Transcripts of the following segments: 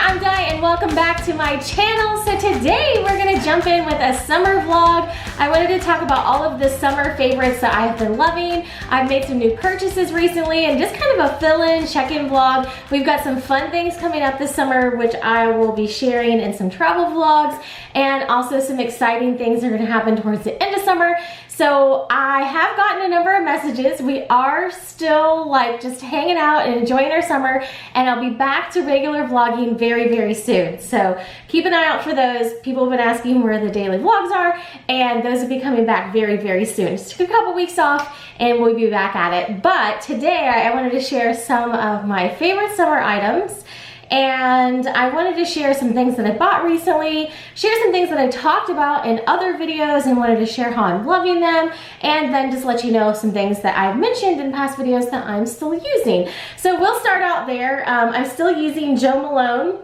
I'm Di and welcome back to my channel. So today we're gonna jump in with a summer vlog. I wanted to talk about all of the summer favorites that I've been loving. I've made some new purchases recently and just kind of a fill-in, check-in vlog. We've got some fun things coming up this summer which I will be sharing in some travel vlogs, and also some exciting things are gonna happen towards the end of summer. So I have gotten a number of messages. We are still like just hanging out and enjoying our summer, and I'll be back to regular vlogging very, very soon. So keep an eye out for those. People have been asking where the daily vlogs are, and those will be coming back very, very soon. Just took a couple weeks off and we'll be back at it. But today I wanted to share some of my favorite summer items. And I wanted to share some things that I bought recently, share some things that I talked about in other videos and wanted to share how I'm loving them, and then just let you know some things that I've mentioned in past videos that I'm still using. So we'll start out there. I'm still using Jo Malone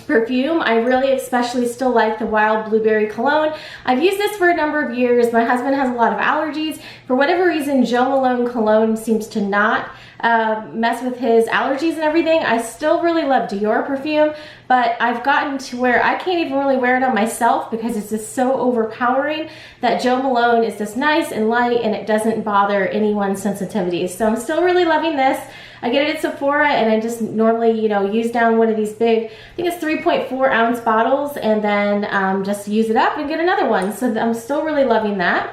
perfume. I really especially still like the Wild Blueberry Cologne. I've used this for a number of years. My husband has a lot of allergies. For whatever reason, Jo Malone Cologne seems to not mess with his allergies and everything. I still really love Dior perfume, but I've gotten to where I can't even really wear it on myself because it's just so overpowering that Jo Malone is just nice and light and it doesn't bother anyone's sensitivities. So I'm still really loving this. I get it at Sephora and I just normally, use down one of these big, I think it's 3.4 ounce bottles, and then just use it up and get another one. So I'm still really loving that.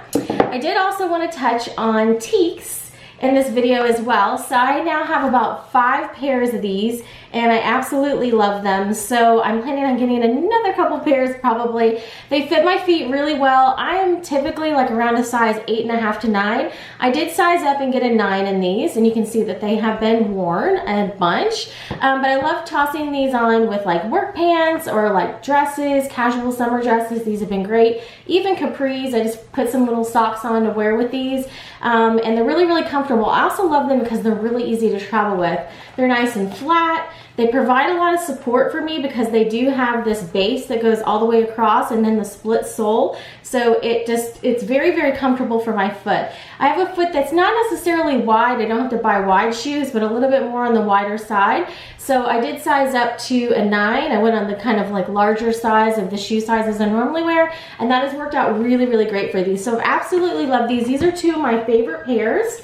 I did also want to touch on teaks in this video as well. So I now have about 5 pairs of these and I absolutely love them. So I'm planning on getting another couple pairs probably. They fit my feet really well. I am typically like around a size 8.5 to 9. I did size up and get a 9 in these, and you can see that they have been worn a bunch. But I love tossing these on with like work pants or like dresses, casual summer dresses. These have been great. Even capris, I just put some little socks on to wear with these. And they're really, really comfortable. I also love them because they're really easy to travel with. They're nice and flat. They provide a lot of support for me because they do have this base that goes all the way across and then the split sole. So it's very, very comfortable for my foot. I have a foot that's not necessarily wide. I don't have to buy wide shoes, but a little bit more on the wider side. So I did size up to a 9. I went on the kind of like larger size of the shoe sizes I normally wear, and that has worked out really, really great for these. So I've absolutely loved these. These are 2 of my favorite pairs.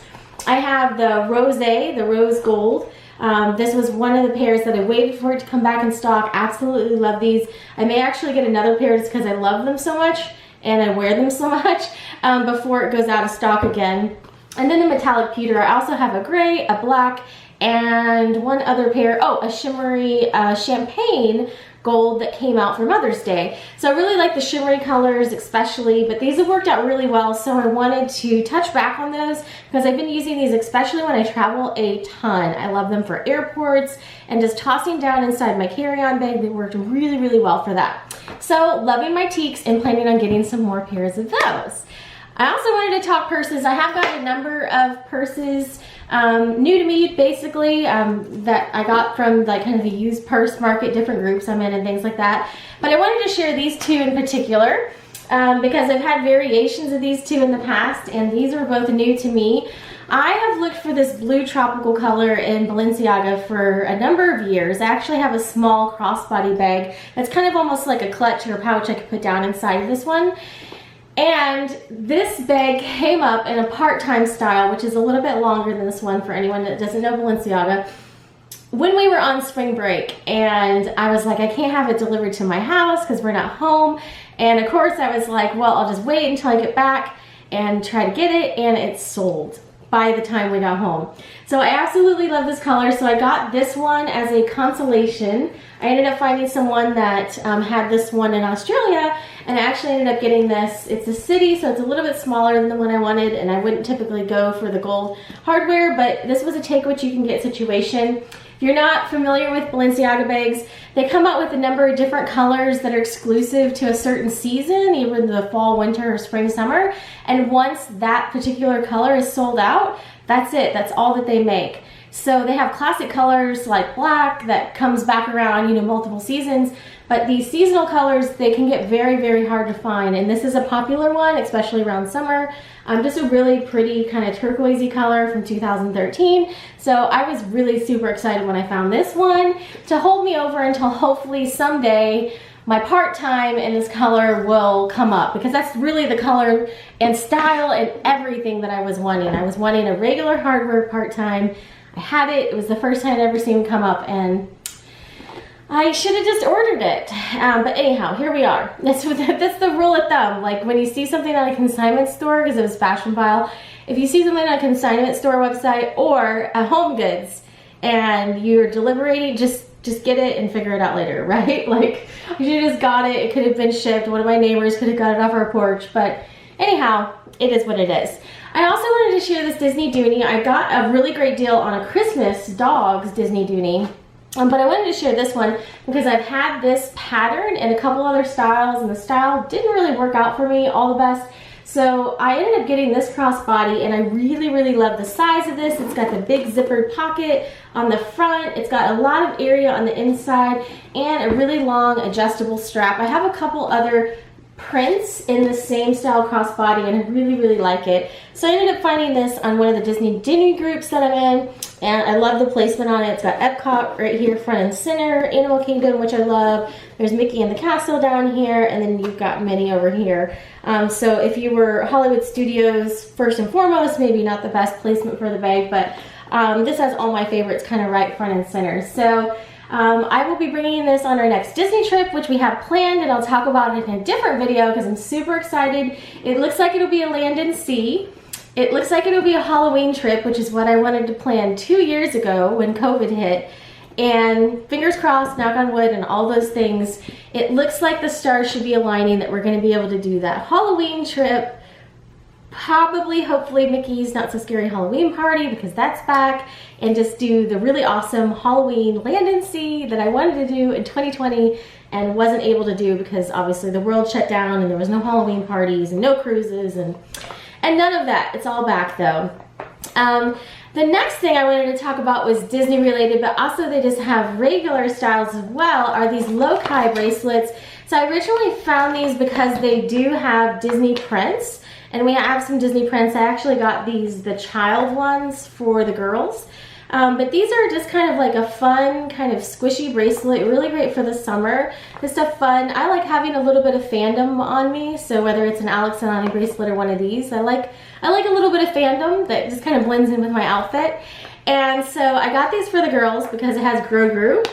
I have the Rosé, the rose gold. This was one of the pairs that I waited for it to come back in stock. Absolutely love these. I may actually get another pair just because I love them so much and I wear them so much before it goes out of stock again. And then the metallic pewter. I also have a gray, a black, and one other pair. Oh, a shimmery champagne gold that came out for Mother's Day. So I really like the shimmery colors especially, but these have worked out really well, so I wanted to touch back on those because I've been using these especially when I travel a ton. I love them for airports and just tossing down inside my carry-on bag. They worked really, really well for that. So loving my teaks and planning on getting some more pairs of those. I also wanted to talk purses. I have got a number of purses new to me, basically, that I got from like kind of the used purse market, different groups I'm in and things like that. But I wanted to share these 2 in particular because I've had variations of these 2 in the past, and these are both new to me. I have looked for this blue tropical color in Balenciaga for a number of years. I actually have a small crossbody bag that's kind of almost like a clutch or a pouch I could put down inside of this one. And this bag came up in a part-time style, which is a little bit longer than this one for anyone that doesn't know Balenciaga, when we were on spring break. And I was like, I can't have it delivered to my house because we're not home. And of course I was like, well, I'll just wait until I get back and try to get it, and it's sold by the time we got home. So I absolutely love this color, so I got this one as a consolation. I ended up finding someone that had this one in Australia, and I actually ended up getting this. It's a city, so it's a little bit smaller than the one I wanted, and I wouldn't typically go for the gold hardware, but this was a take what you can get situation. If you're not familiar with Balenciaga bags, they come out with a number of different colors that are exclusive to a certain season, either the fall, winter, or spring, summer. And once that particular color is sold out, that's it. That's all that they make. So they have classic colors like black that comes back around, multiple seasons. but these seasonal colors, they can get very, very hard to find, and this is a popular one, especially around summer. Just a really pretty kind of turquoisey color from 2013. So I was really super excited when I found this one to hold me over until hopefully someday my part-time in this color will come up, because that's really the color and style and everything that I was wanting. I was wanting a regular hardware part-time. I had it. It was the first time I'd ever seen it come up, and I should have just ordered it. But anyhow, here we are. That's the rule of thumb. Like when you see something on a consignment store, because it was Fashion File, if you see something on a consignment store website or a Home Goods and you're deliberating, just get it and figure it out later, right? Like, you should have just got it. It could have been shipped. One of my neighbors could have got it off our porch. But anyhow, it is what it is. I also wanted to share this Disney Dooney. I got a really great deal on a Christmas Dogs Disney Dooney. But I wanted to share this one because I've had this pattern and a couple other styles, and the style didn't really work out for me all the best. So I ended up getting this crossbody, and I really, really love the size of this. It's got the big zippered pocket on the front. It's got a lot of area on the inside and a really long adjustable strap. I have a couple other prints in the same style crossbody, and I really, really like it. So I ended up finding this on one of the Disney Dooney groups that I'm in, and I love the placement on it. It's got Epcot right here front and center, Animal Kingdom, which I love. There's Mickey and the Castle down here, and then you've got Minnie over here. So if you were Hollywood Studios, first and foremost, maybe not the best placement for the bag, but this has all my favorites kind of right front and center. So I will be bringing this on our next Disney trip, which we have planned, and I'll talk about it in a different video because I'm super excited. It looks like it'll be a land and sea. It looks like it'll be a Halloween trip, which is what I wanted to plan 2 years ago when COVID hit. And fingers crossed, knock on wood, and all those things, it looks like the stars should be aligning that we're going to be able to do that Halloween trip. Probably, hopefully, Mickey's Not So Scary Halloween Party, because that's back, and just do the really awesome Halloween land and sea that I wanted to do in 2020 and wasn't able to do because obviously the world shut down and there was no Halloween parties and no cruises and none of that. It's all back though. The next thing I wanted to talk about was Disney related, but also they just have regular styles as well, are these loci bracelets. So I originally found these because they do have Disney prints, and we have some Disney prints. I actually got these, the child ones for the girls. But these are just kind of like a fun, kind of squishy bracelet, really great for the summer. Just a fun, I like having a little bit of fandom on me, so whether it's an Alex and Ani bracelet or one of these, I like a little bit of fandom that just kind of blends in with my outfit. And so I got these for the girls because it has Grogu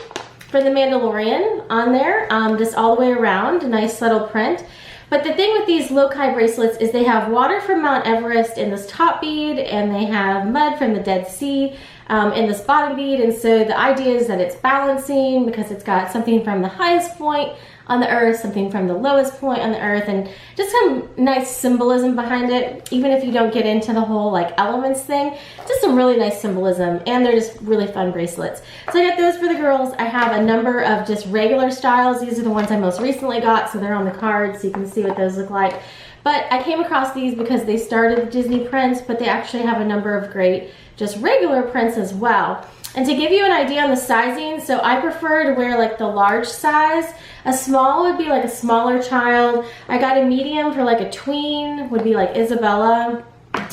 for the Mandalorian on there, just all the way around, a nice subtle print. But the thing with these loci bracelets is they have water from Mount Everest in this top bead, and they have mud from the Dead Sea in this bottom bead. And so the idea is that it's balancing because it's got something from the highest point on the earth, something from the lowest point on the earth, and just some nice symbolism behind it. Even if you don't get into the whole like elements thing, just some really nice symbolism, and they're just really fun bracelets. So I got those for the girls. I have a number of just regular styles. These are the ones I most recently got, so they're on the card so you can see what those look like. But I came across these because they started the Disney prints, but they actually have a number of great just regular prints as well. And to give you an idea on the sizing, so I prefer to wear like the large size. A small would be like a smaller child. I got a medium for like a tween, would be like Isabella.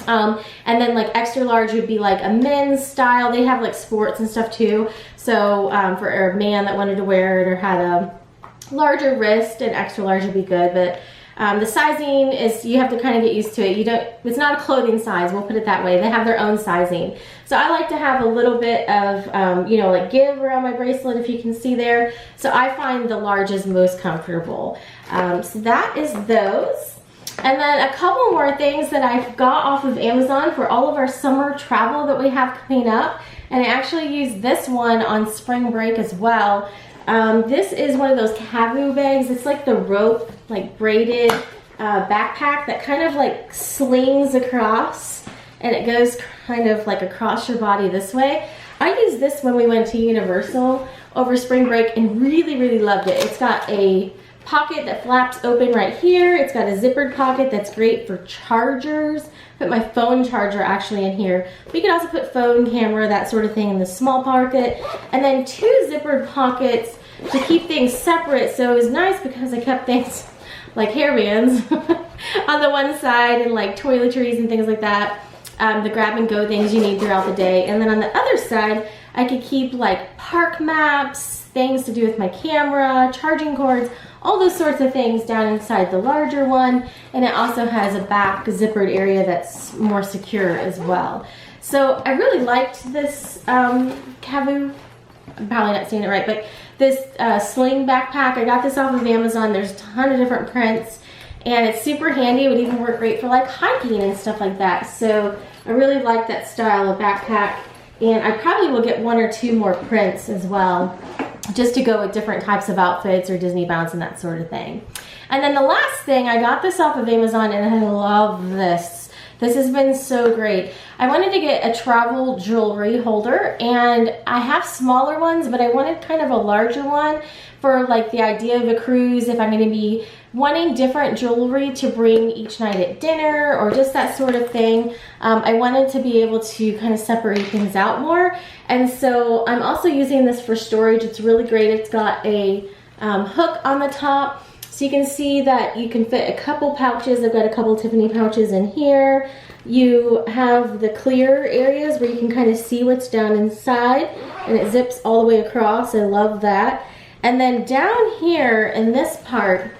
And then like extra large would be like a men's style. They have like sports and stuff too. So for a man that wanted to wear it or had a larger wrist, an extra large would be good. But the sizing is, you have to kind of get used to it. It's not a clothing size, we'll put it that way. They have their own sizing. So I like to have a little bit of, you know, like give around my bracelet, if you can see there. So I find the large is most comfortable. So that is those. And then a couple more things that I got off of Amazon for all of our summer travel that we have coming up. And I actually used this one on spring break as well. This is one of those Kavu bags. It's like the rope, like braided backpack that kind of like slings across, and it goes kind of like across your body this way. I used this when we went to Universal over spring break and really, really loved it. It's got a pocket that flaps open right here. It's got a zippered pocket that's great for chargers. Put my phone charger actually in here. But you can also put phone, camera, that sort of thing in the small pocket. And then two zippered pockets to keep things separate. So it was nice because I kept things like hairbands on the one side and like toiletries and things like that. The grab and go things you need throughout the day. And then on the other side, I could keep like park maps, things to do with my camera, charging cords, all those sorts of things down inside the larger one. And it also has a back zippered area that's more secure as well. So I really liked this Kavu, I'm probably not saying it right, but this sling backpack. I got this off of Amazon. There's a ton of different prints and it's super handy. It would even work great for like hiking and stuff like that. So I really like that style of backpack. And I probably will get 1 or 2 more prints as well, just to go with different types of outfits or Disney bounds and that sort of thing. And then the last thing, I got this off of Amazon and I love this. This has been so great. I wanted to get a travel jewelry holder and I have smaller ones, but I wanted kind of a larger one for like the idea of a cruise, if I'm gonna be wanting different jewelry to bring each night at dinner or just that sort of thing. I wanted to be able to kind of separate things out more. And so I'm also using this for storage. It's really great. It's got a hook on the top. So you can see that you can fit a couple pouches. I've got a couple Tiffany pouches in here. You have the clear areas where you can kind of see what's down inside and it zips all the way across. I love that. And then down here in this part,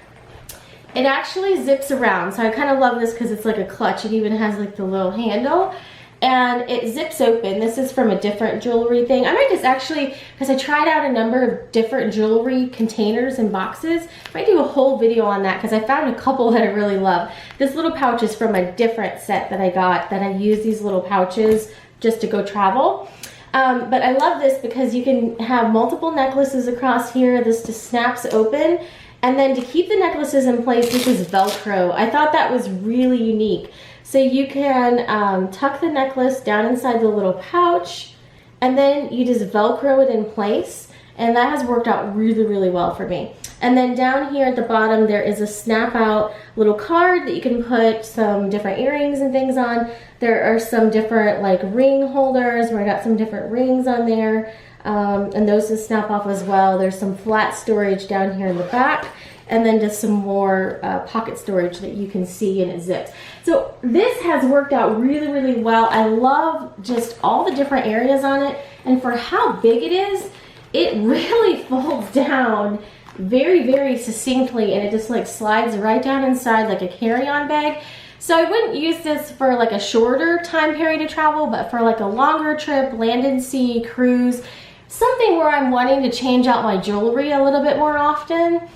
it actually zips around. So I kind of love this because it's like a clutch. It even has like the little handle and it zips open. This is from a different jewelry thing. I might just actually, because I tried out a number of different jewelry containers and boxes, I might do a whole video on that because I found a couple that I really love. This little pouch is from a different set that I got, that I use these little pouches just to go travel. But I love this because you can have multiple necklaces across here. This just snaps open. And then to keep the necklaces in place, this is Velcro. I thought that was really unique. So you can tuck the necklace down inside the little pouch and then you just Velcro it in place. And that has worked out really, really well for me. And then down here at the bottom, there is a snap out little card that you can put some different earrings and things on. There are some different like ring holders where I got some different rings on there. And those to snap off as well. There's some flat storage down here in the back and then just some more pocket storage that you can see and it zips. So this has worked out really, really well. I love just all the different areas on it, and for how big it is, it really folds down very, very succinctly, and it just like slides right down inside like a carry-on bag. So I wouldn't use this for like a shorter time period of travel, but for like a longer trip, land and sea, cruise, something where I'm wanting to change out my jewelry a little bit more often.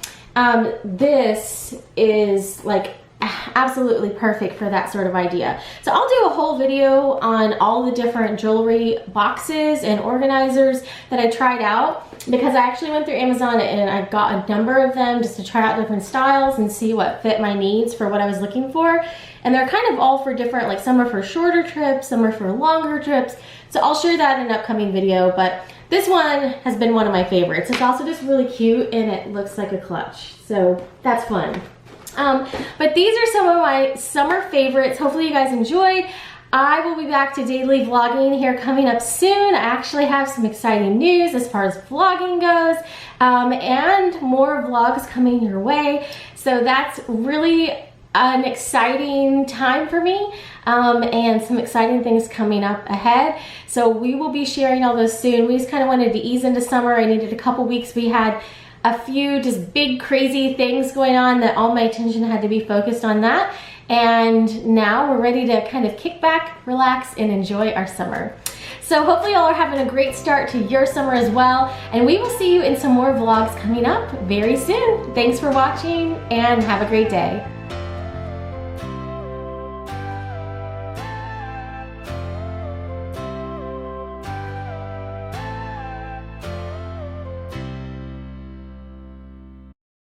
This is like absolutely perfect for that sort of idea. So I'll do a whole video on all the different jewelry boxes and organizers that I tried out, because I actually went through Amazon and I got a number of them just to try out different styles and see what fit my needs for what I was looking for. And they're kind of all for different, like some are for shorter trips, some are for longer trips. So I'll share that in an upcoming video, but this one has been one of my favorites. It's also just really cute and it looks like a clutch. So that's fun. But these are some of my summer favorites. Hopefully you guys enjoyed. I will be back to daily vlogging here coming up soon. I actually have some exciting news as far as vlogging goes, and more vlogs coming your way. So that's really an exciting time for me, and some exciting things coming up ahead. So we will be sharing all those soon. We just kind of wanted to ease into summer. I needed a couple weeks. We had a few just big crazy things going on that all my attention had to be focused on that. And now we're ready to kind of kick back, relax, and enjoy our summer. So hopefully y'all are having a great start to your summer as well. And we will see you in some more vlogs coming up very soon. Thanks for watching and have a great day.